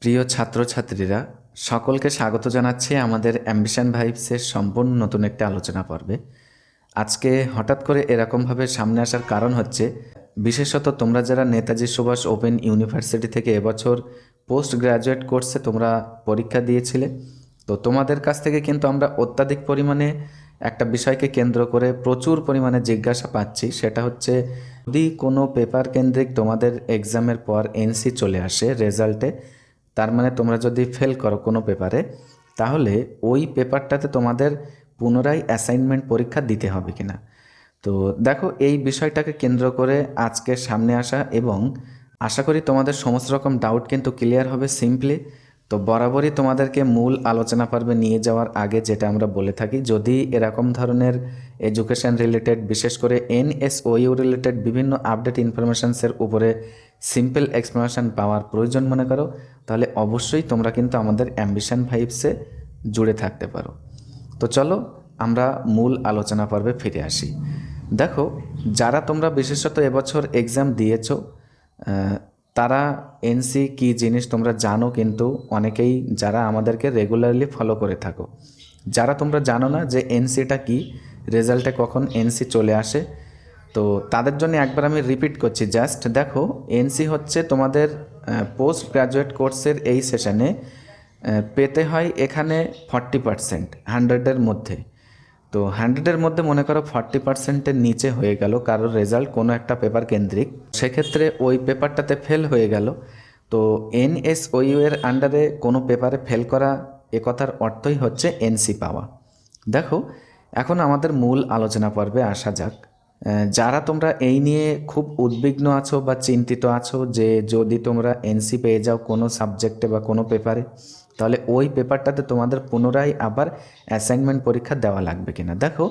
প্রিয় ছাত্রছাত্রীরা, সকলকে স্বাগত জানাচ্ছি আমাদের অ্যাম্বিশন ভাইবসের সম্পূর্ণ নতুন একটা আলোচনা পর্বে। আজকে হঠাৎ করে এরকমভাবে সামনে আসার কারণ হচ্ছে, বিশেষত তোমরা যারা নেতাজি সুভাষ ওপেন ইউনিভার্সিটি থেকে এবছর পোস্ট গ্র্যাজুয়েট কোর্সে তোমরা পরীক্ষা দিয়েছিলে, তো তোমাদের কাছ থেকে কিন্তু আমরা অত্যাধিক পরিমাণে একটা বিষয়কে কেন্দ্র করে প্রচুর পরিমাণে জিজ্ঞাসা পাচ্ছি। সেটা হচ্ছে, যদি কোনো পেপার কেন্দ্রিক তোমাদের এক্সামের পর এনসি চলে আসে রেজাল্টে, তার মানে তোমরা যদি ফেল করো কোনো পেপারে, তাহলে ওই পেপারটাতে তোমাদের পুনরায় অ্যাসাইনমেন্ট পরীক্ষা দিতে হবে কিনা। তো দেখো, এই বিষয়টাকে কেন্দ্র করে আজকে সামনে আসা, এবং আশা করি তোমাদের সমস্ত রকম ডাউট কিন্তু ক্লিয়ার হবে সিম্পলি। তো বরাবরই তোমাদেরকে মূল আলোচনা পর্বে নিয়ে যাওয়ার আগে যেটা আমরা বলে থাকি, যদি এরকম ধরনের এডুকেশন রিলেটেড, বিশেষ করে এনএসওইউ রিলেটেড বিভিন্ন আপডেট ইনফরমেশনসের উপরে সিম্পল এক্সপ্লেনেশন পাওয়ার প্রয়োজন মনে করো, তাহলে অবশ্যই তোমরা কিন্তু আমাদের অ্যাম্বিশন ভাইবসে জুড়ে থাকতে পারো। তো চলো আমরা মূল আলোচনা পর্বে ফিরে আসি। দেখো, যারা তোমরা বিশেষত এবছর এক্সাম দিয়েছো, তারা এনসি কী জিনিস তোমরা জানো, কিন্তু অনেকেই যারা আমাদেরকে রেগুলারলি ফলো করে থাকো, যারা তোমরা জানো না যে এনসিটা কি, রেজাল্টে কখন এনসি চলে আসে, তো তাদের জন্য একবার আমি রিপিট করছি। জাস্ট দেখো, এনসি হচ্ছে তোমাদের পোস্ট গ্র্যাজুয়েট কোর্সের এই সেশনে পেতে হয় এখানে 40%, 100-এর মধ্যে। তো 100-এর মধ্যে মনে করো 40%-এর নিচে হয়ে গেল কারোর রেজাল্ট কোনো একটা পেপার কেন্দ্রিক, সেক্ষেত্রে ওই পেপারটাতে ফেল হয়ে গেল। তো এনএসওইউ এর আন্ডারে কোনো পেপারে ফেল করা, এ কথার অর্থই হচ্ছে এনসি পাওয়া। দেখো, এখন আমাদের মূল আলোচনা পর্বে আসা যাক। যারা তোমরা এই নিয়ে খুব উদ্বিগ্ন আছো বা চিন্তিত আছো যে যদি তোমরা এনসি পেয়ে যাও কোনো সাবজেক্টে বা কোনো পেপারে, তাহলে ওই পেপারটাতে তোমাদের পুনরায় আবার অ্যাসাইনমেন্ট পরীক্ষা দেওয়া লাগবে কিনা। দেখো,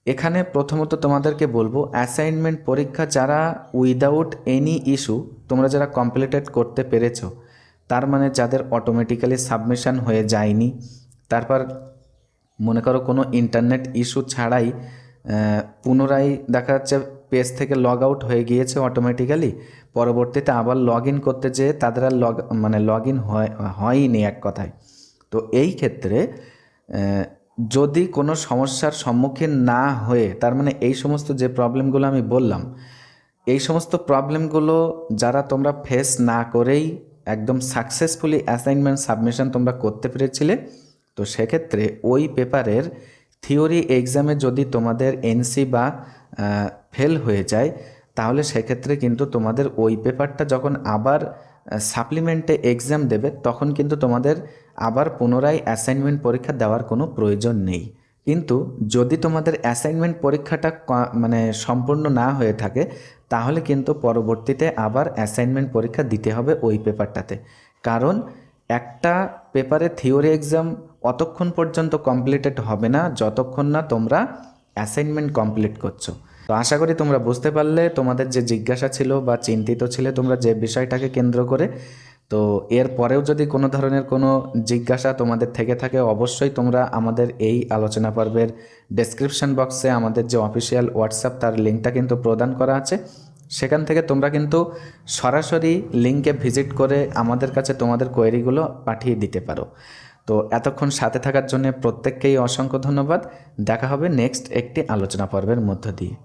এখানে প্রথমত তোমাদেরকে বলবো, অ্যাসাইনমেন্ট পরীক্ষা যারা উইদাউট এনি ইস্যু তোমরা যারা কমপ্লিটেড করতে পেরেছো, তার মানে যাদের অটোমেটিক্যালি সাবমিশন হয়ে যায়নি, তারপর মনে করো কোনো ইন্টারনেট ইস্যু ছাড়াই পুনরায় দেখা যাচ্ছে পেজ থেকে লগ আউট হয়ে গিয়েছে অটোমেটিক্যালি, পরবর্তীতে আবার লগ ইন করতে যেয়ে তাদের আর লগ ইন হয়নি এক কথায়। তো এই ক্ষেত্রে যদি কোনো সমস্যার সম্মুখীন না হয়ে, তার মানে এই সমস্ত যে প্রবলেমগুলো আমি বললাম, এই সমস্ত প্রবলেমগুলো যারা তোমরা ফেস না করেই একদম সাকসেসফুলি অ্যাসাইনমেন্ট সাবমিশন তোমরা করতে পেরেছিলে, তো সেক্ষেত্রে ওই পেপারের থিওরি এক্সামে যদি তোমাদের এনসি বা ফেল হয়ে যায়, তাহলে সেক্ষেত্রে কিন্তু তোমাদের ওই পেপারটা যখন আবার সাপ্লিমেন্টে এক্সাম দেবে, তখন কিন্তু তোমাদের আবার পুনরায় অ্যাসাইনমেন্ট পরীক্ষা দেওয়ার কোনো প্রয়োজন নেই। কিন্তু যদি তোমাদের অ্যাসাইনমেন্ট পরীক্ষাটা মানে সম্পূর্ণ না হয়ে থাকে, তাহলে কিন্তু পরবর্তীতে আবার অ্যাসাইনমেন্ট পরীক্ষা দিতে হবে ওই পেপারটাতে। কারণ একটা পেপারে থিওরি এক্সাম অতক্ষণ পর্যন্ত কমপ্লিটেড হবে না যতক্ষণ না তোমরা অ্যাসাইনমেন্ট কমপ্লিট করছো। তো আশা করি তোমরা বুঝতে পারলে তোমাদের যে জিজ্ঞাসা ছিল বা চিন্তিত ছিলে তোমরা যে বিষয়টাকে কেন্দ্র করে। তো এর পরেও যদি কোনো ধরনের কোনো জিজ্ঞাসা তোমাদের থেকে থাকে, অবশ্যই তোমরা আমাদের এই আলোচনা পর্বের ডেসক্রিপশন বক্সে আমাদের যে অফিসিয়াল হোয়াটসঅ্যাপ, তার লিঙ্কটা কিন্তু প্রদান করা আছে। সেখান থেকে তোমরা কিন্তু সরাসরি লিঙ্কে ভিজিট করে আমাদের কাছে তোমাদের কোয়েরিগুলো পাঠিয়ে দিতে পারো। তো এতক্ষণ সাথে থাকার জন্য প্রত্যেককেই অসংখ্য ধন্যবাদ। দেখা হবে নেক্সট একটি আলোচনা পর্বের মধ্য দিয়ে।